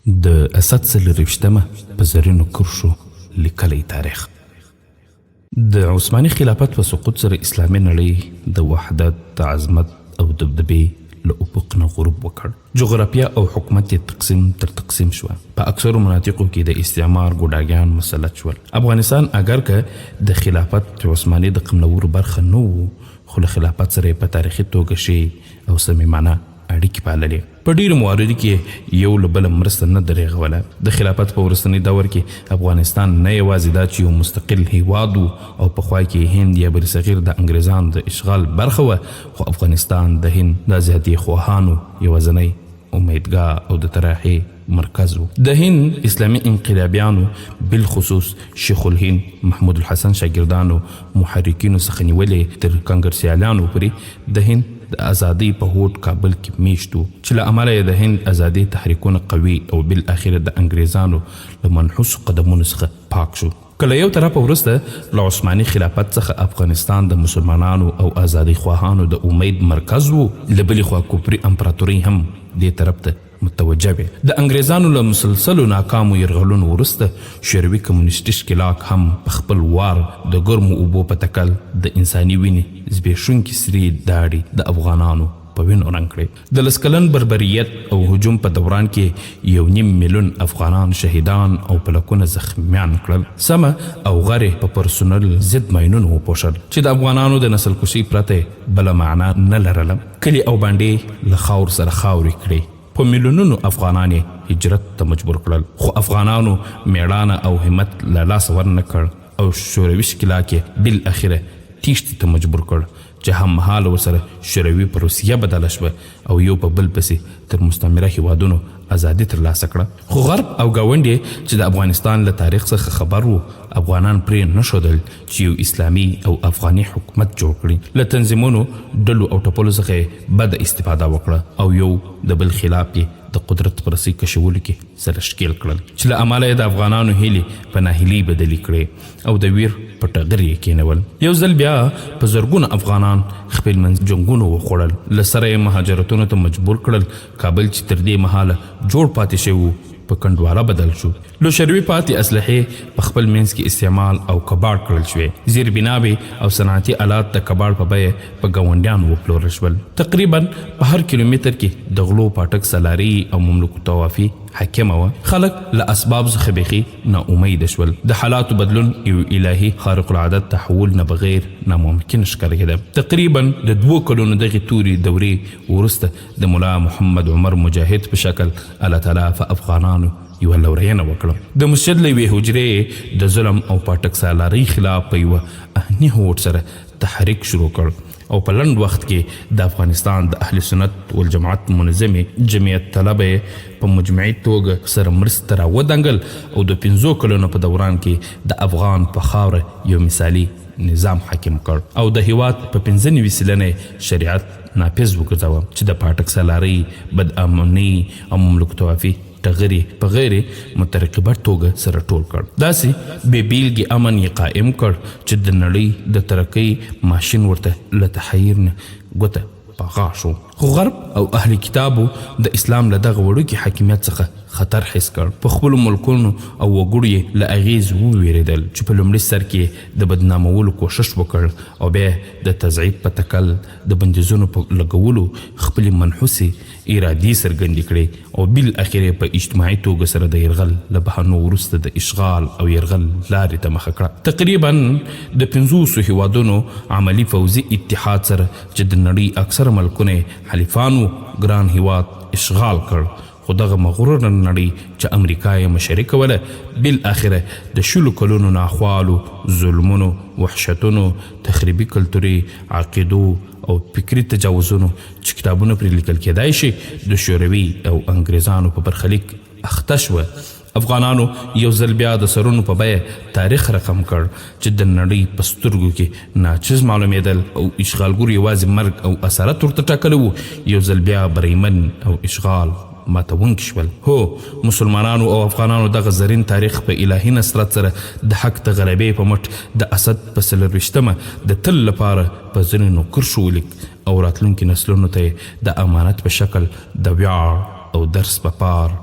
د اسد څلرویشتمه په زرینو کرښو لیکلی تاریخ. د عثماني خلافت په سقوط سره اسلامي نړۍ د وحدت، عظمت او دبدبې له افق نه غروب وکړ. جغرافیه او حکومت یې تقسیم تر تقسیم شوه. په اکثرو مناطقو کې د استعمار ګوډاګیان مسلط شول. افغانستان اگر که د خلافت عثماني د قمنورو برخه نه و، خو له خلافت سره په تاریخي توګه شي او صمیمانه اړیکې پاللې. په ډیرو مواردو کې یو له بله مرسته نه درېغوله. د خلافت په وروستني دور کې افغانستان نه یوازې دا چې یو مستقل هیواد و او پخوا کې هند یا برصغیر د انګریزانو د اشغال برخه وه، خو افغانستان د هند د ازادي خواهانو یوازینی امیدګاه او د تراحي مرکز و. د هند اسلامي انقلابیانو بالخصوص شیخ الهند محمود الحسن شاګردانو محرکینو څخه نیولې تر کنګرسیالانو پورې د هند د ازادۍ په هوډ کابل کې میشتو، چې له امله یې د هند ازادۍ تحریکونه قوي او بالاخره د انګریزانو له منحوسو قدمونو څخه پاک شو. کله یو طرف وروسته له عثماني خلافت څخه افغانستان د مسلمانانو او ازادۍ خواهانو د امید مرکز و، له بلې خوا کفري امپراتورۍ هم دې طرف ته متوجه وي. د انګریزانو له مسلسلو ناکامو یرغلونو وروسته شوروي کمونیسټي ښکېلاک هم په خپل وار د ګرمو اوبو په تکل د انساني وینې زبېښونکي سرې داړې د افغانانو په وینو رنګ کړې. د لس کلن بربریت او هجوم په دوران کې 1.5 میلیون افغانان شهیدان او په لکونه زخمیان کړل. سمه او غرې په پرسونل ضد ماینونو وپوښل چې د افغانانو د نسل کشۍ پرته بله معنا نه لرله. کلي او بانډې له خاور سره خاورې کړې. په میلیونونو افغانان هجرت ته مجبور کړل، خو افغانانو میړانه او همت له لاسه ورنه کړ او شوروي ښکېلاک یې بالاخره تیښتې ته مجبور کړ، چې هممهاله ورسره شوروي په روسیه بدله شوه او یو په بل پسې تر مستعمره هیوادونو ازادي ترلاسه کړه. خو غرب او ګاونډي چې د افغانستان له تاریخ څخه خبر وو، افغانان پرې نه ښودل چې یو اسلامي او افغاني حکومت جوړ کړي. له تنظیمونو، ډلو او ټپلو څخه یې بده استفاده وکړه او یو د بل خلاف یې د قدرت پر رسۍ کشولو کې سره ښکېل کړل، چې له امله یې د افغانانو هیلې په ناهیلۍ بدلې کړې او د ویر په ټغر یې کېنول. یو ځل بیا په زرګونه افغانان خپل منځ جنګونو وخوړل، له سره یې مهاجرتونو ته مجبور کړل. کابل چې تر دې مهاله جوړ پاتې شوی و په کنډواله بدل شو. له شوروي پاتې اسلحې په خپل منځ کې استعمال او کباړ کړل شوې. زیربناوې او صنعتي آلات د کباړ په بیه په ګاونډیانو وپلورل شول. تقریبا په هر کیلومتر کې د غلو، پاټک، سلاري او مملوک طوافي حاکمه وه. خلک له اسباب څخه بیخي ناامیده شول. د حالاتو بدلون یو الهي خارق العادت تحول نه بغیر ناممکن ښکارېده. تقریبا د 2 کلونو دغې تورې دورې وروسته د ملا محمد عمر مجاهد په شکل الله تعالی په افغانانو یوه لورینه وکړه. د مسجد له یوې حجرې د ظلم او پاټک سالارۍ خلاف په یوه اهني هوډ سره تحریک شروع کړ او په لنډ وخت کې د افغانستان د اهل سنت والجماعت منظمې جمعیت طلبه په مجموعي توګه سره مرسته را ودانګل او د 5 کلونو په دوران کې د افغان په خاوره یو مثالي نظام حاکم کړ او د هیواد په 95 سلنه شریعت نافذ وګرځاوه، چې د پاټک سالارۍ، بد امنۍ او مملوک طوافي ټغرې په غیر مترقبه توګه سره ټول کړ. داسې بې بیلګې امن یې قائم کړ چې د نړۍ د ترقۍ ماشین ورته له تحیر نه ګوته په غا شو. خو غرب او اهل کتابو د اسلام له دغه وړوکي حاکمیت څخه خطر حس کړ. په خپلو ملکونو او وګړو یې له اغیز وویرېدل، چې په لومړي سر کې د بدنامولو کوښښ وکړ او بیا د تضعیف په تکل د بندیزونو په لګولو خپلې منحوسې ارادې څرګندې کړې او بالاخره په اجتماعي توګه سره د یرغل له بهانو وروسته د اشغال او یرغل لارې ته مخه کړه. تقریبا د 50 هیوادونو عملی فوزي اتحاد سره چې د نړۍ اکثره ملکونه حلیفانو ګران هیواد اشغال کړ. خو دغه مغرور نړۍ چې امریکا یې مشري کوله، بالاخره د 20 کلونو ناخوالو، ظلمونو، وحشتونو، تخریبي کلتوري عقیدو او فکري تجاوزونو چې کتابونه پرې لیکل کېدای شي د شوروي او انګریزانو په برخلیک اخته شوه. افغانانو یو ځل بیا د سرونو په بیه تاریخ رقم کړ چې د نړۍ په سترګو کې ناچیز معلومېدل او اشغالګر یوازې مرګ او اسارت ورته ټاکلی وو. یو ځل بیا بریمن او اشغال ماتونکي شول. هو، مسلمانانو او افغانانو دغه زرین تاریخ په الهي نصرت سره د حق د غلبې په مټ د اسد په 24مه د تل لپاره په زرینو کرښو ولیک او راتلونکي نسلونو ته د امانت په شکل د ویاړ او درس په پار